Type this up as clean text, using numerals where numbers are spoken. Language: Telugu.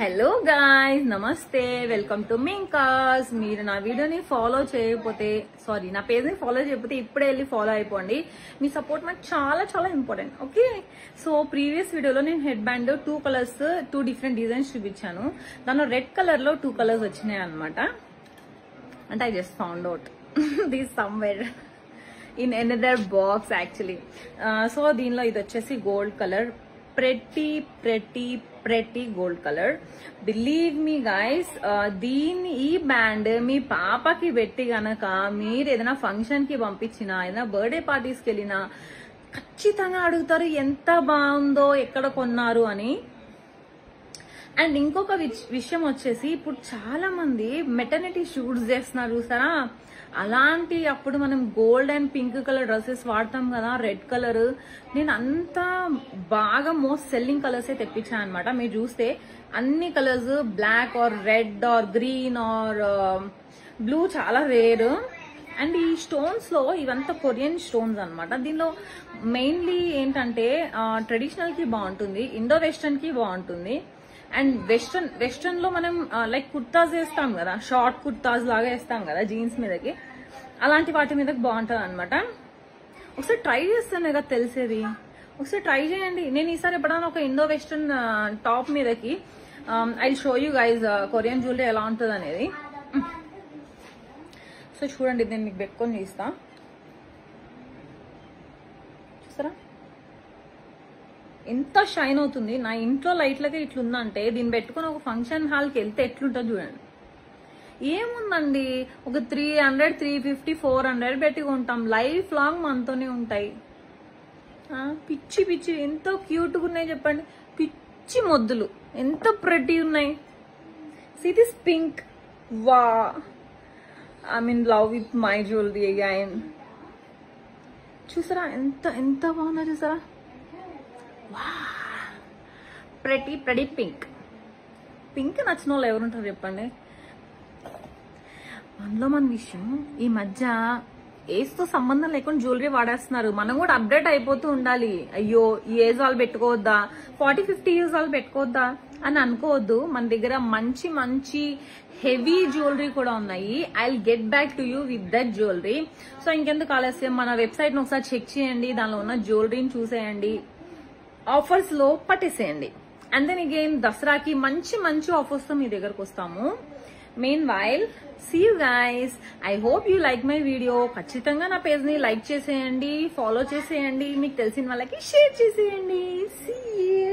హలో గాయ్స్, నమస్తే, వెల్కమ్ టు మింకాస్. మీరు నా వీడియోని ఫాలో చేయకపోతే నా పేజ్ని ఫాలో చేయకపోతే ఇప్పుడే వెళ్ళి ఫాలో అయిపోండి. మీ సపోర్ట్ నాకు చాలా చాలా ఇంపార్టెంట్. ఓకే, సో ప్రీవియస్ వీడియోలో నేను head band 2 colours 2 different designs చూపించాను. దానిలో రెడ్ కలర్ లో 2 కలర్స్ వచ్చినాయి అనమాట. అంటే I just found out this somewhere in another box actually. So దీనిలో ఇది వచ్చేసి gold colour, pretty gold colour. Believe me guys, ఈ బ్యాండ్ మీ పాపకి పెట్టి గనక మీరు ఏదైనా ఫంక్షన్ కి పంపించినా, ఏదైనా బర్త్డే పార్టీస్కి వెళ్ళినా ఖచ్చితంగా అడుగుతారు ఎంత బాగుందో, ఎక్కడ కొన్నారు అని. అండ్ ఇంకొక విషయం వచ్చేసి, ఇప్పుడు చాలా మంది మెటర్నిటీ షూట్స్ చేస్తున్నారు చూసారా, అలాంటి అప్పుడు మనం gold and pink colour dresses వాడతాం కదా, రెడ్ కలర్. నేను అంతా బాగా మోస్ట్ సెల్లింగ్ కలర్సే తెప్పించాను అనమాట. మీరు చూస్తే అన్ని colours black or red or green or blue చాలా రేర్. అండ్ ఈ స్టోన్స్ లో ఇవంతా కొరియన్ స్టోన్స్ అనమాట. దీనిలో మెయిన్లీ ఏంటంటే ట్రెడిషనల్ కి బాగుంటుంది, ఇండో వెస్టర్న్ కి బాగుంటుంది. అండ్ వెస్టర్న్ లో మనం లైక్ కుర్తాస్ వేస్తాం కదా, షార్ట్ కుర్తాస్ లాగా వేస్తాం కదా జీన్స్ మీదకి, అలాంటి వాటి మీదకి బాగుంటుంది అనమాట. ఒకసారి ట్రై చేస్తేనే కదా తెలిసేది, ఒకసారి ట్రై చేయండి. నేను ఈసారి ఎప్పుడైనా ఒక ఇండో వెస్టర్న్ టాప్ మీదకి I show you guys Korean jewellery ఎలా ఉంటుంది అనేది. సో చూడండి, నేను మీకు పెట్టుకొని తీస్తా, చూస్తారా ఎంత షైన్ అవుతుంది. నా ఇంట్లో లైట్లకే ఇట్లుందంటే దీన్ని పెట్టుకుని ఒక ఫంక్షన్ హాల్కి వెళ్తే ఎట్లుంటుంది చూడండి. ఏముందండి, ఒక 300, 350, 400 పెట్టి కొంటాం, లైఫ్ లాంగ్ మనతోనే ఉంటాయి. పిచ్చి పిచ్చి ఎంత క్యూట్గా ఉన్నాయి చెప్పండి, పిచ్చి మొద్దులు ఎంత ప్రెటీ ఉన్నాయి. సీ దిస్ పింక్, వా I'm in love with my jewellery again. చూసారా ఎంత ఎంత బాగున్నా, చూసారా, ప్రెటీ పింక్. పింక్ నచ్చిన వాళ్ళు ఎవరుంటారు చెప్పండి. మనలో మన విషయం, ఈ మధ్య ఏజ్ తో సంబంధం లేకుండా జ్యువెలరీ వాడేస్తున్నారు. మనం కూడా అప్డేట్ అయిపోతూ ఉండాలి. అయ్యో ఈ ఏజ్ వాళ్ళు పెట్టుకోవద్దా, 40-50 ఇయర్స్ వాళ్ళు పెట్టుకోవద్దా అని అనుకోవద్దు. మన దగ్గర మంచి మంచి హెవీ జ్యువెలరీ కూడా ఉన్నాయి. I will get back to you with that jewellery. So ఇంకెందుకు ఆలస్యం, మన వెబ్సైట్ ని ఒకసారి చెక్ చేయండి, దానిలో ఉన్న జ్యువెలరీని చూసేయండి, ఆఫర్స్ లో పట్టేసేయండి. అండ్ దెన్ అగైన్ దసరాకి మంచి మంచి ఆఫర్స్ తో మీ దగ్గరకు వస్తాము. Meanwhile see you guys. I hope you like my video. ఖచ్చితంగా నా పేజ్ ని లైక్ చేసేయండి, ఫాలో చేసేయండి, మీకు తెలిసిన వాళ్ళకి షేర్ చేసేయండి. See you.